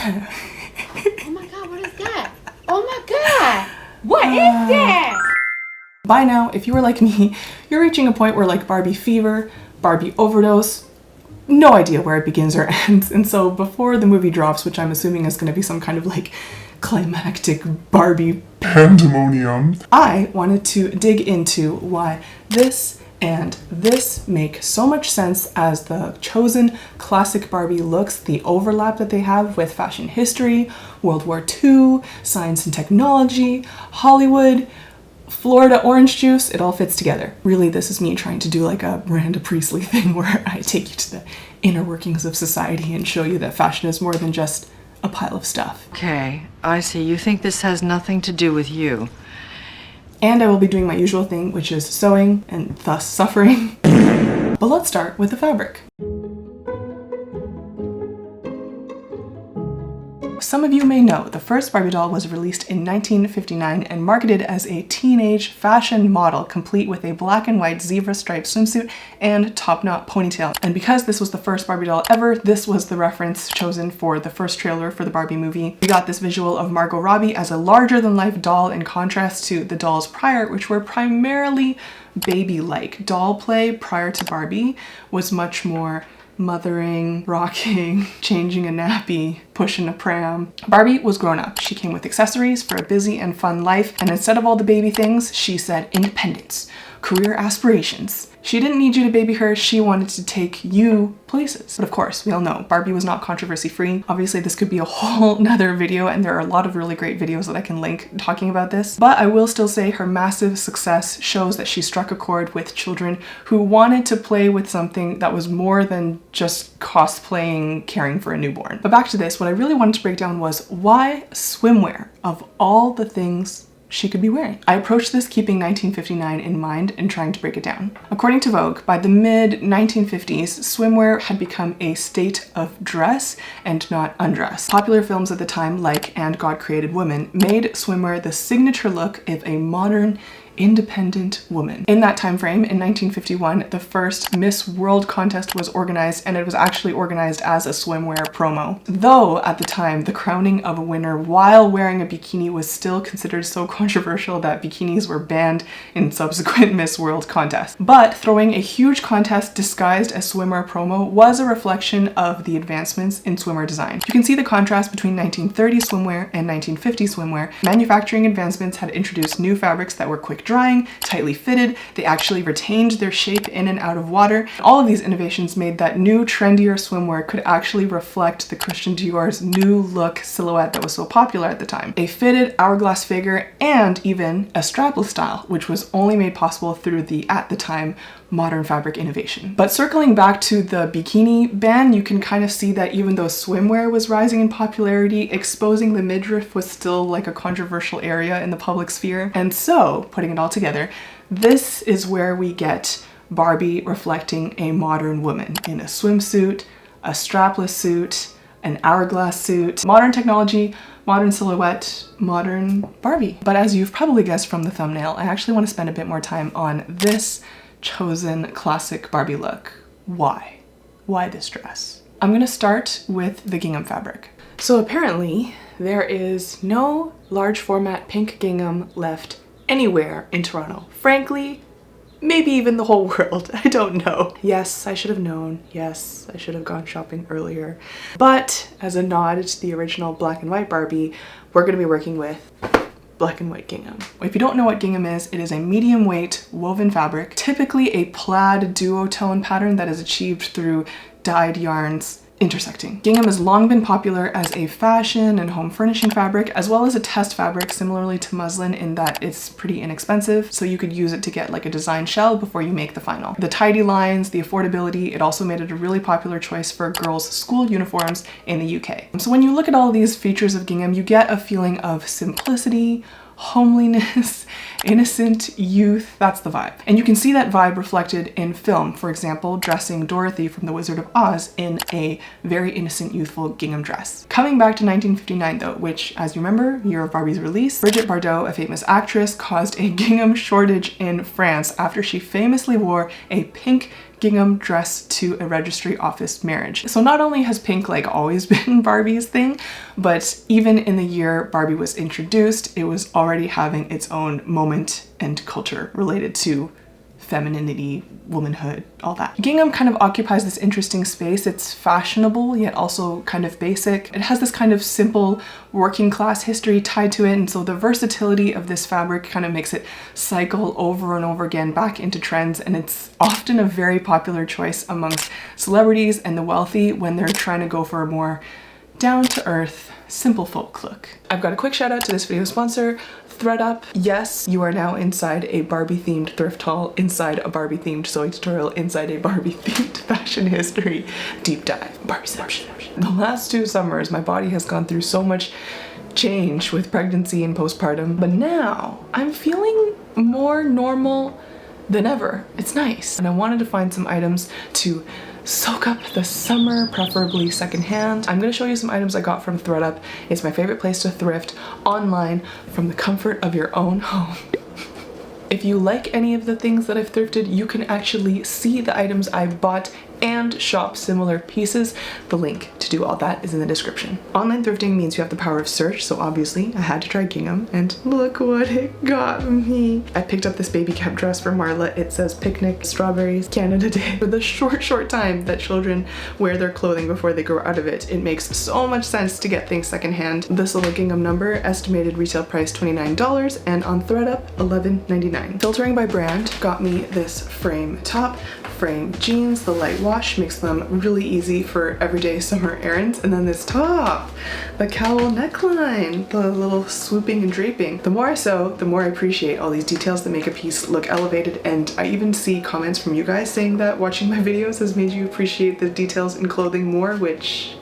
Oh my god, what is that? Oh my god! What is that? By now, if you were like me, you're reaching a point where like Barbie fever, Barbie overdose, no idea where it begins or ends. And so before the movie drops, which I'm assuming is going to be some kind of like climactic Barbie pandemonium, I wanted to dig into why this and this make so much sense as the chosen classic Barbie looks, the overlap that they have with fashion history, World War II, science and technology, Hollywood, Florida orange juice, it all fits together. Really, this is me trying to do like a Miranda Priestley thing where I take you to the inner workings of society and show you that fashion is more than just a pile of stuff. Okay, I see. You think this has nothing to do with you. And I will be doing my usual thing, which is sewing and thus suffering. But let's start with the fabric. Some of you may know the first Barbie doll was released in 1959 and marketed as a teenage fashion model complete with a black and white zebra striped swimsuit and top knot ponytail. And because this was the first Barbie doll ever, this was the reference chosen for the first trailer for the Barbie movie. We got this visual of Margot Robbie as a larger than life doll in contrast to the dolls prior, which were primarily baby-like. Doll play prior to Barbie was much more mothering, rocking, changing a nappy, pushing a pram. Barbie was grown up. She came with accessories for a busy and fun life, and instead of all the baby things, she said independence, career aspirations. She didn't need you to baby her, she wanted to take you places. But of course, we all know Barbie was not controversy free. Obviously, this could be a whole nother video, and there are a lot of really great videos that I can link talking about this. But I will still say her massive success shows that she struck a chord with children who wanted to play with something that was more than just cosplaying caring for a newborn. But back to this, what I really wanted to break down was why swimwear of all the things she could be wearing. I approached this keeping 1959 in mind and trying to break it down. According to Vogue, by the mid-1950s, swimwear had become a state of dress and not undress. Popular films at the time, like And God Created Women, made swimwear the signature look of a modern, independent woman. In that time frame, in 1951, the first Miss World contest was organized, and it was actually organized as a swimwear promo. Though at the time, the crowning of a winner while wearing a bikini was still considered so controversial that bikinis were banned in subsequent Miss World contests. But throwing a huge contest disguised as swimwear promo was a reflection of the advancements in swimwear design. You can see the contrast between 1930 swimwear and 1950 swimwear. Manufacturing advancements had introduced new fabrics that were quick drying, tightly fitted, they actually retained their shape in and out of water. All of these innovations made that new, trendier swimwear could actually reflect the Christian Dior's new look silhouette that was so popular at the time. A fitted hourglass figure and even a strapless style, which was only made possible through the, at the time, modern fabric innovation. But circling back to the bikini ban, you can kind of see that even though swimwear was rising in popularity, exposing the midriff was still like a controversial area in the public sphere. And so, putting it all together, this is where we get Barbie reflecting a modern woman in a swimsuit, a strapless suit, an hourglass suit, modern technology, modern silhouette, modern Barbie. But as you've probably guessed from the thumbnail, I actually want to spend a bit more time on this chosen classic Barbie look. Why? Why this dress? I'm gonna start with the gingham fabric. So apparently there is no large format pink gingham left anywhere in Toronto. Frankly, maybe even the whole world. I don't know. Yes, I should have known. Yes, I should have gone shopping earlier. But as a nod to the original black and white Barbie, we're gonna be working with black and white gingham. If you don't know what gingham is, it is a medium weight woven fabric, typically a plaid duotone pattern that is achieved through dyed yarns intersecting. Gingham has long been popular as a fashion and home furnishing fabric, as well as a test fabric similarly to muslin in that it's pretty inexpensive, so you could use it to get like a design shell before you make the final. The tidy lines, the affordability, it also made it a really popular choice for girls' school uniforms in the UK. So when you look at all of these features of gingham, you get a feeling of simplicity, homeliness, innocent youth. That's the vibe. And you can see that vibe reflected in film. For example, dressing Dorothy from The Wizard of Oz in a very innocent, youthful gingham dress. Coming back to 1959 though, which, as you remember, year of Barbie's release, Brigitte Bardot, a famous actress, caused a gingham shortage in France after she famously wore a pink gingham dress to a registry office marriage. So not only has pink like always been Barbie's thing, but even in the year Barbie was introduced, it was already having its own moment and culture related to femininity, womanhood, all that. Gingham kind of occupies this interesting space. It's fashionable, yet also kind of basic. It has this kind of simple working class history tied to it, and so the versatility of this fabric kind of makes it cycle over and over again back into trends, and it's often a very popular choice amongst celebrities and the wealthy when they're trying to go for a more down-to-earth, simple folk look. I've got a quick shout out to this video sponsor, ThredUp. Yes, you are now inside a Barbie themed thrift haul, inside a Barbie themed sewing tutorial, inside a Barbie themed fashion history deep dive. Barbieception. The last 2 summers, my body has gone through so much change with pregnancy and postpartum, but now I'm feeling more normal than ever. It's nice. And I wanted to find some items to soak up the summer, preferably secondhand. I'm gonna show you some items I got from ThredUp. It's my favorite place to thrift online from the comfort of your own home. If you like any of the things that I've thrifted, you can actually see the items I bought and shop similar pieces. The link to do all that is in the description. Online thrifting means you have the power of search, so obviously I had to try gingham, and look what it got me. I picked up this baby cap dress for Marla. It says picnic, strawberries, Canada Day. For the short time that children wear their clothing before they grow out of it, it makes so much sense to get things secondhand. This little gingham number, estimated retail price $29, and on ThredUp, $11.99. Filtering by brand got me this frame top, frame jeans. The light wash makes them really easy for everyday summer errands. And then this top, the cowl neckline, the little swooping and draping. The more I sew, the more I appreciate all these details that make a piece look elevated, and I even see comments from you guys saying that watching my videos has made you appreciate the details in clothing more, which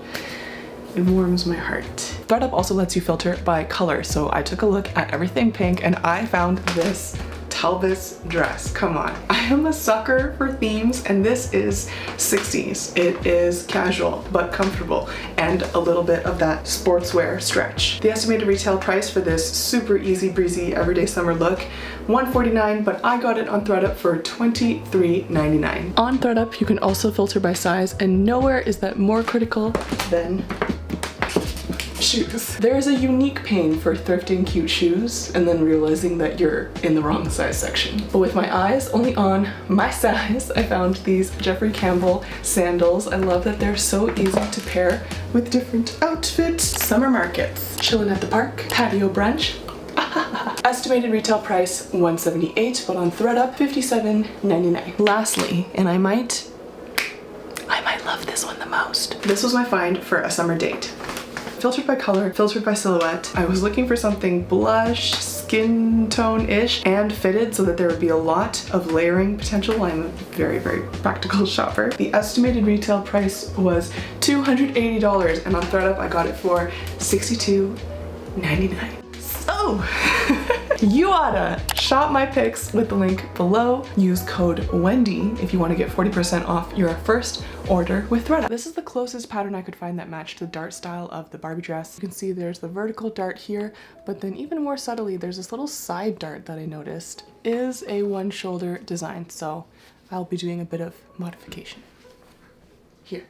it warms my heart. ThredUp also lets you filter by color, so I took a look at everything pink and I found this Talbis dress. Come on. I am a sucker for themes, and this is 60s. It is casual but comfortable and a little bit of that sportswear stretch. The estimated retail price for this super easy breezy everyday summer look, $149, but I got it on ThredUp for $23.99. On ThredUp you can also filter by size, and nowhere is that more critical than shoes. There is a unique pain for thrifting cute shoes and then realizing that you're in the wrong size section. But with my eyes only on my size, I found these Jeffrey Campbell sandals. I love that they're so easy to pair with different outfits. Summer markets, chilling at the park, patio brunch. Estimated retail price $178, but on ThredUp $57.99. Lastly, and I might love this one the most. This was my find for a summer date. Filtered by color, filtered by silhouette. I was looking for something blush, skin tone-ish, and fitted so that there would be a lot of layering potential. I'm a very practical shopper. The estimated retail price was $280, and on ThredUp I got it for $62.99. So, you oughta shop my picks with the link below. Use code Wendy if you want to get 40% off your first order with ThredUp. This is the closest pattern I could find that matched the dart style of the Barbie dress. You can see there's the vertical dart here, but then even more subtly, there's this little side dart that I noticed is a one shoulder design. So I'll be doing a bit of modification here.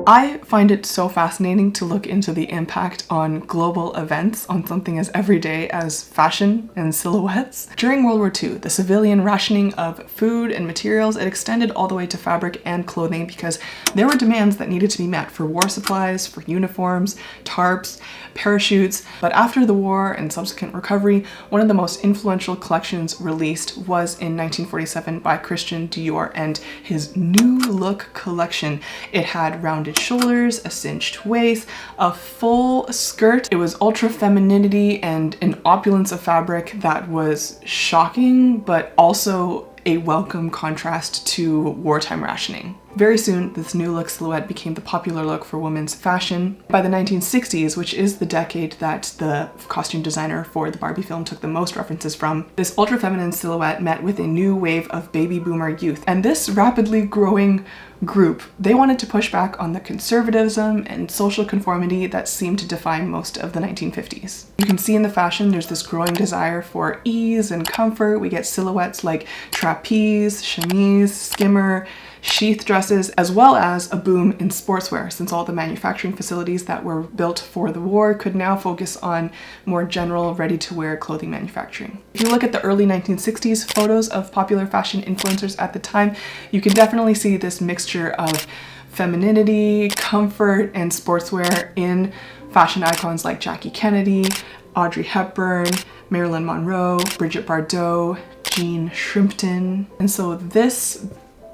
I find it so fascinating to look into the impact on global events on something as everyday as fashion and silhouettes. During World War II, the civilian rationing of food and materials, it extended all the way to fabric and clothing because there were demands that needed to be met for war supplies, for uniforms, tarps, parachutes. But after the war and subsequent recovery, one of the most influential collections released was in 1947 by Christian Dior and his New Look collection. It had rounded shoulders, a cinched waist, a full skirt. It was ultra femininity and an opulence of fabric that was shocking, but also a welcome contrast to wartime rationing. Very soon, this New Look silhouette became the popular look for women's fashion. By the 1960s, which is the decade that the costume designer for the Barbie film took the most references from, this ultra feminine silhouette met with a new wave of baby boomer youth. And this rapidly growing group, they wanted to push back on the conservatism and social conformity that seemed to define most of the 1950s. You can see in the fashion there's this growing desire for ease and comfort. We get silhouettes like trapeze, chemise, skimmer, sheath dresses, as well as a boom in sportswear, since all the manufacturing facilities that were built for the war could now focus on more general ready-to-wear clothing manufacturing. If you look at the early 1960s photos of popular fashion influencers at the time, you can definitely see this mixture of femininity, comfort, and sportswear in fashion icons like Jackie Kennedy, Audrey Hepburn, Marilyn Monroe, Brigitte Bardot, Jean Shrimpton. And so this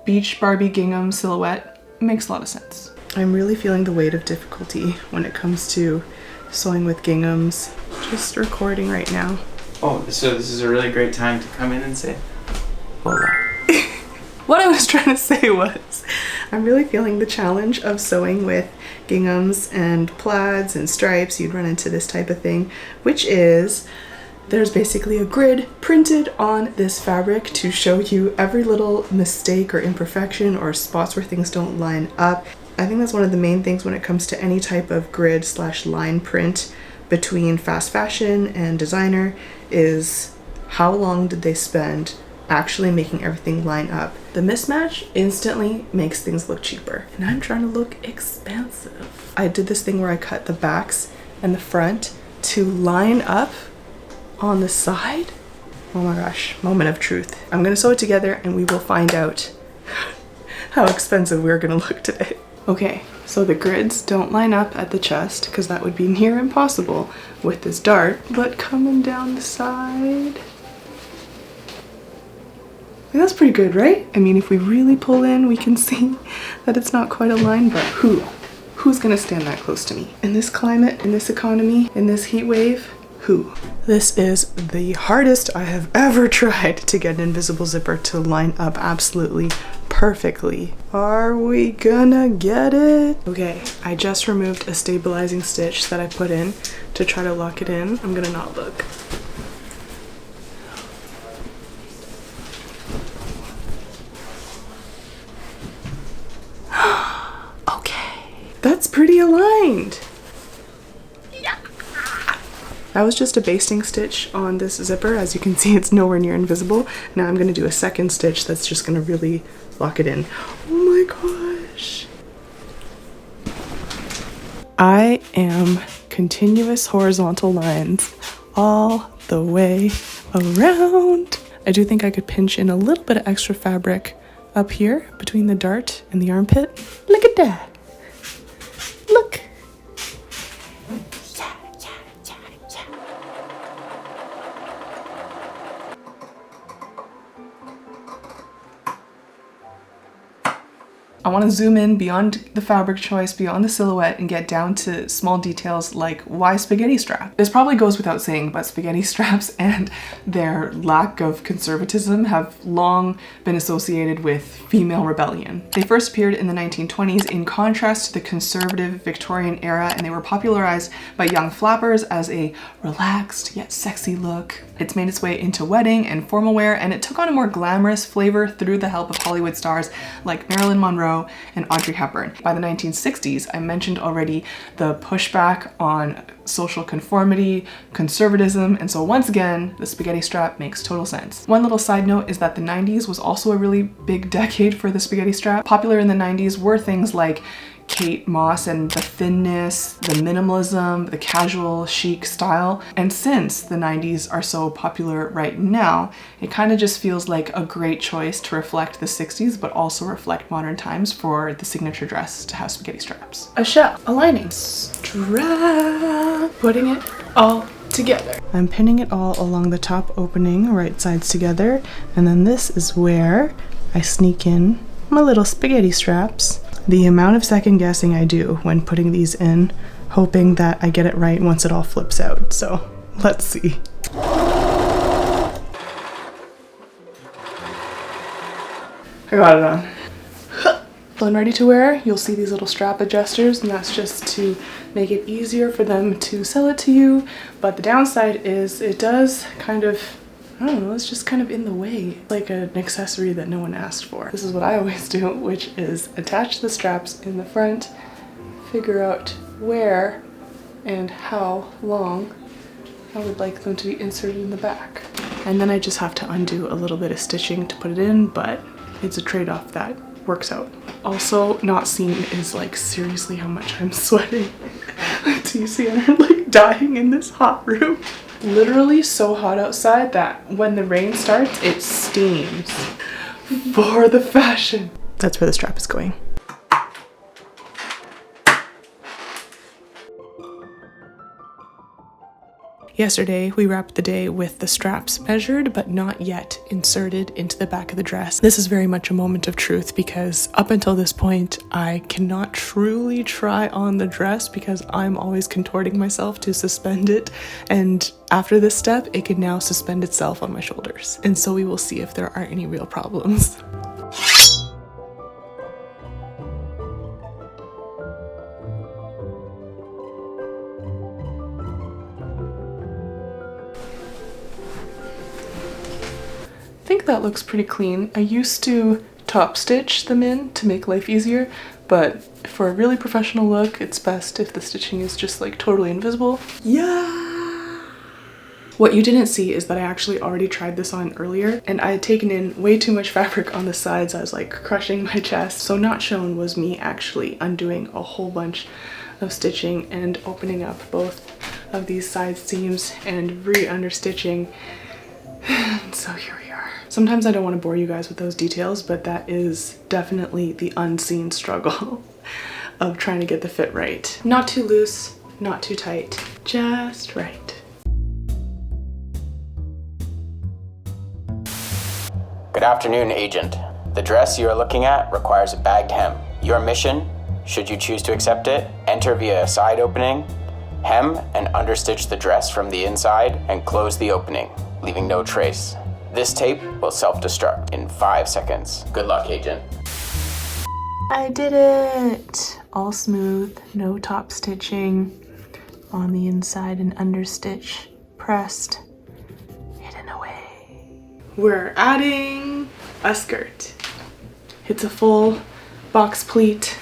beach Barbie gingham silhouette makes a lot of sense. I'm really feeling the weight of difficulty when it comes to sewing with ginghams. Just recording right now. Oh, so this is a really great time to come in and say, hola. What I was trying to say was, I'm really feeling the challenge of sewing with ginghams and plaids and stripes. You'd run into this type of thing, which is there's basically a grid printed on this fabric to show you every little mistake or imperfection or spots where things don't line up. I think that's one of the main things when it comes to any type of grid / line print between fast fashion and designer is how long did they spend actually making everything line up. The mismatch instantly makes things look cheaper, and I'm trying to look expensive. I did this thing where I cut the backs and the front to line up on the side. Oh my gosh, moment of truth. I'm gonna sew it together and we will find out how expensive we're gonna look today. Okay, so the grids don't line up at the chest because that would be near impossible with this dart, but coming down the side, that's pretty good, right? I mean, if we really pull in, we can see that it's not quite a line, but who's gonna stand that close to me? In this climate, in this economy, in this heat wave, who? This is the hardest I have ever tried to get an invisible zipper to line up absolutely perfectly. Are we gonna get it? Okay, I just removed a stabilizing stitch that I put in to try to lock it in. I'm gonna not look. Okay, that's pretty aligned. That was just a basting stitch on this zipper. As you can see, it's nowhere near invisible. Now I'm gonna do a second stitch that's just gonna really lock it in. Oh my gosh. I am continuous horizontal lines all the way around. I do think I could pinch in a little bit of extra fabric up here between the dart and the armpit. Look at that. Look. I want to zoom in beyond the fabric choice, beyond the silhouette, and get down to small details like why spaghetti strap? This probably goes without saying, but spaghetti straps and their lack of conservatism have long been associated with female rebellion. They first appeared in the 1920s in contrast to the conservative Victorian era, and they were popularized by young flappers as a relaxed yet sexy look. It's made its way into wedding and formal wear, and it took on a more glamorous flavor through the help of Hollywood stars like Marilyn Monroe and Audrey Hepburn. By the 1960s, I mentioned already the pushback on social conformity, conservatism, and so once again, the spaghetti strap makes total sense. One little side note is that the 90s was also a really big decade for the spaghetti strap. Popular in the 90s were things like Kate Moss and the thinness, the minimalism, the casual chic style. And since the 90s are so popular right now, it kind of just feels like a great choice to reflect the 60s, but also reflect modern times for the signature dress to have spaghetti straps. A shell, a lining, strap, putting it all together. I'm pinning it all along the top opening, right sides together, and then this is where I sneak in my little spaghetti straps. The amount of second guessing I do when putting these in, hoping that I get it right once it all flips out. So let's see. I got it on. When ready to wear, you'll see these little strap adjusters, and that's just to make it easier for them to sell it to you. But the downside is it does kind of I don't know, it's just kind of in the way, like an accessory that no one asked for. This is what I always do, which is attach the straps in the front, figure out where and how long I would like them to be inserted in the back. And then I just have to undo a little bit of stitching to put it in, but it's a trade-off that works out. Also not seen is like seriously how much I'm sweating. Leticia and I are like dying in this hot room. Literally so hot outside that when the rain starts, it steams for the fashion. That's where the strap is going. Yesterday, we wrapped the day with the straps measured, but not yet inserted into the back of the dress. This is very much a moment of truth because up until this point, I cannot truly try on the dress because I'm always contorting myself to suspend it. And after this step, it can now suspend itself on my shoulders. And so we will see if there are any real problems. I think that looks pretty clean. I used to top stitch them in to make life easier, but for a really professional look, it's best if the stitching is just like totally invisible. Yeah! What you didn't see is that I actually already tried this on earlier, and I had taken in way too much fabric on the sides. I was like crushing my chest. So not shown was me actually undoing a whole bunch of stitching and opening up both of these side seams and re-understitching. So here we are. Sometimes I don't want to bore you guys with those details, but that is definitely the unseen struggle of trying to get the fit right. Not too loose, not too tight, just right. Good afternoon, Agent. The dress you are looking at requires a bagged hem. Your mission, should you choose to accept it, enter via a side opening, hem and understitch the dress from the inside and close the opening, leaving no trace. This tape will self-destruct in 5 seconds. Good luck, Agent. I did it! All smooth, no top stitching, on the inside and understitch, pressed, hidden away. We're adding a skirt. It's a full box pleat.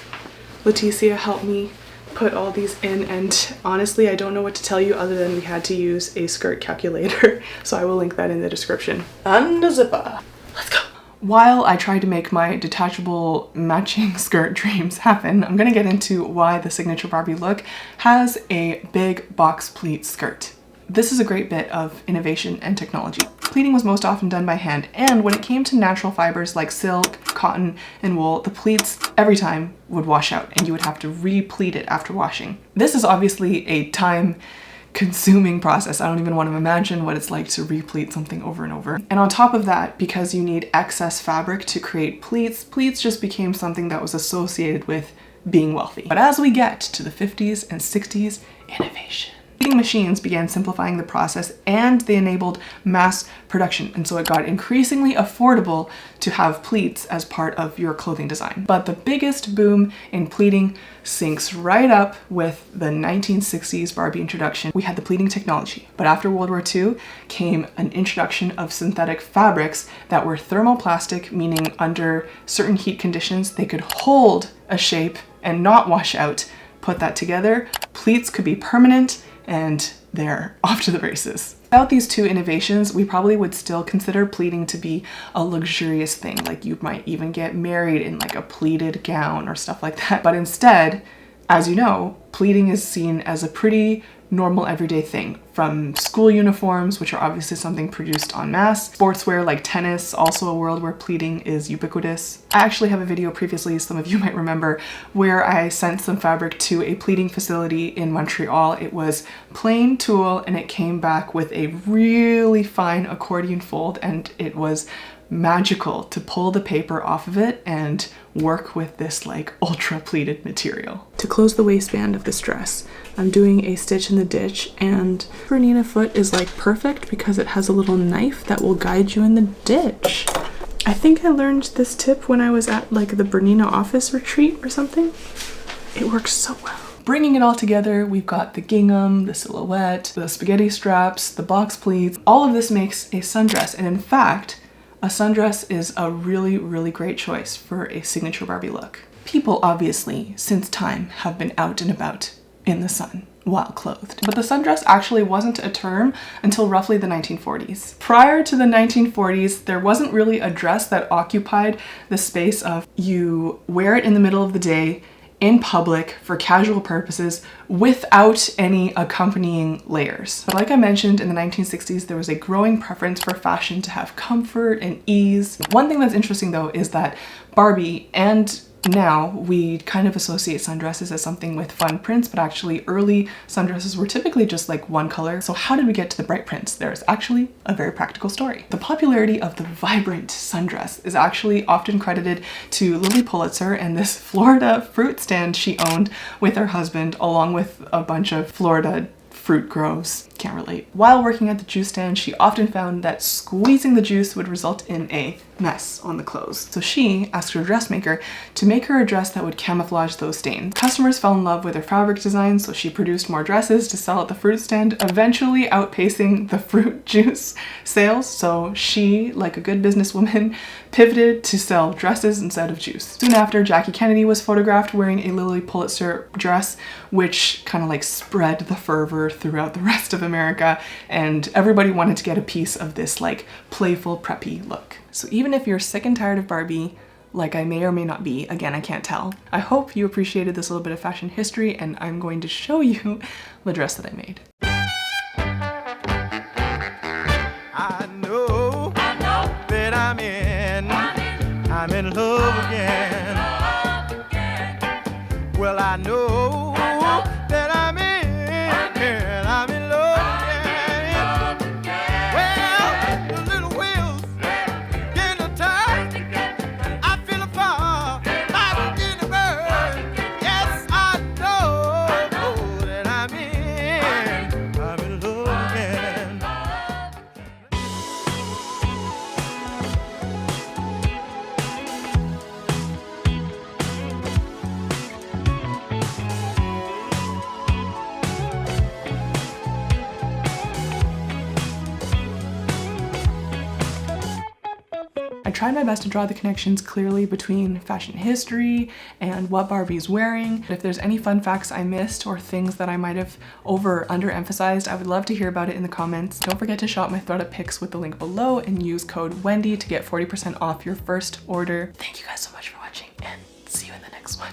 Leticia helped me put all these in, and honestly I don't know what to tell you other than we had to use a skirt calculator, so I will link that in the description. And a zipper. Let's go. While I try to make my detachable matching skirt dreams happen, I'm gonna get into why the Signature Barbie look has a big box pleat skirt. This is a great bit of innovation and technology. Pleating was most often done by hand, and when it came to natural fibers like silk, cotton, and wool, the pleats every time would wash out and you would have to re-pleat it after washing. This is obviously a time-consuming process. I don't even want to imagine what it's like to re-pleat something over and over. And on top of that, because you need excess fabric to create pleats, pleats just became something that was associated with being wealthy. But as we get to the 50s and 60s, innovation. Pleating machines began simplifying the process and they enabled mass production, and so it got increasingly affordable to have pleats as part of your clothing design. But the biggest boom in pleating syncs right up with the 1960s Barbie introduction. We had the pleating technology, but after World War II came an introduction of synthetic fabrics that were thermoplastic, meaning under certain heat conditions they could hold a shape and not wash out. Put that together, pleats could be permanent, and they're off to the races. Without these two innovations, we probably would still consider pleating to be a luxurious thing. Like you might even get married in like a pleated gown or stuff like that. But instead, as you know, pleating is seen as a pretty normal everyday thing, from school uniforms, which are obviously something produced en masse, sportswear like tennis, also a world where pleating is ubiquitous. I actually have a video previously, some of you might remember, where I sent some fabric to a pleating facility in Montreal. It was plain tulle and it came back with a really fine accordion fold, and it was magical to pull the paper off of it and work with this like ultra pleated material. To close the waistband of this dress, I'm doing a stitch in the ditch, and Bernina foot is like perfect because it has a little knife that will guide you in the ditch. I think I learned this tip when I was at like the Bernina office retreat or something. It works so well. bringing it all together, we've got the gingham, the silhouette, the spaghetti straps, the box pleats. All of this makes a sundress, and in fact, a sundress is a really, really great choice for a signature Barbie look. People obviously, since time, have been out and about in the sun while clothed. But the sundress actually wasn't a term until roughly the 1940s. Prior to the 1940s, there wasn't really a dress that occupied the space of you wear it in the middle of the day, in public, for casual purposes, without any accompanying layers. But like I mentioned, in the 1960s, there was a growing preference for fashion to have comfort and ease. One thing that's interesting though is that Barbie, and now we kind of associate sundresses as something with fun prints, but actually early sundresses were typically just like one color. So how did we get to the bright prints? There's actually a very practical story. The popularity of the vibrant sundress is actually often credited to Lilly Pulitzer and this Florida fruit stand she owned with her husband, along with a bunch of Florida fruit groves. Can't relate. While working at the juice stand, she often found that squeezing the juice would result in a mess on the clothes. So she asked her dressmaker to make her a dress that would camouflage those stains. Customers fell in love with her fabric design, so she produced more dresses to sell at the fruit stand, eventually outpacing the fruit juice sales. So she, like a good businesswoman, pivoted to sell dresses instead of juice. Soon after, Jackie Kennedy was photographed wearing a Lilly Pulitzer dress, which kind of like spread the fervor throughout the rest of America, and everybody wanted to get a piece of this like playful, preppy look. So even if you're sick and tired of Barbie, like I may or may not be, again, I can't tell, I hope you appreciated this little bit of fashion history, and I'm going to show you the dress that I made. I know that I'm in love again. Well, I know that I'm in love again. Well, the little wheels get a turn. I feel a fall, I begin to burn. Yes, I know that I'm in love again. I tried my best to draw the connections clearly between fashion history and what Barbie's wearing. If there's any fun facts I missed or things that I might have over or underemphasized, I would love to hear about it in the comments. Don't forget to shop my ThredUp pics with the link below and use code Wendy to get 40% off your first order. Thank you guys so much for watching, and see you in the next one.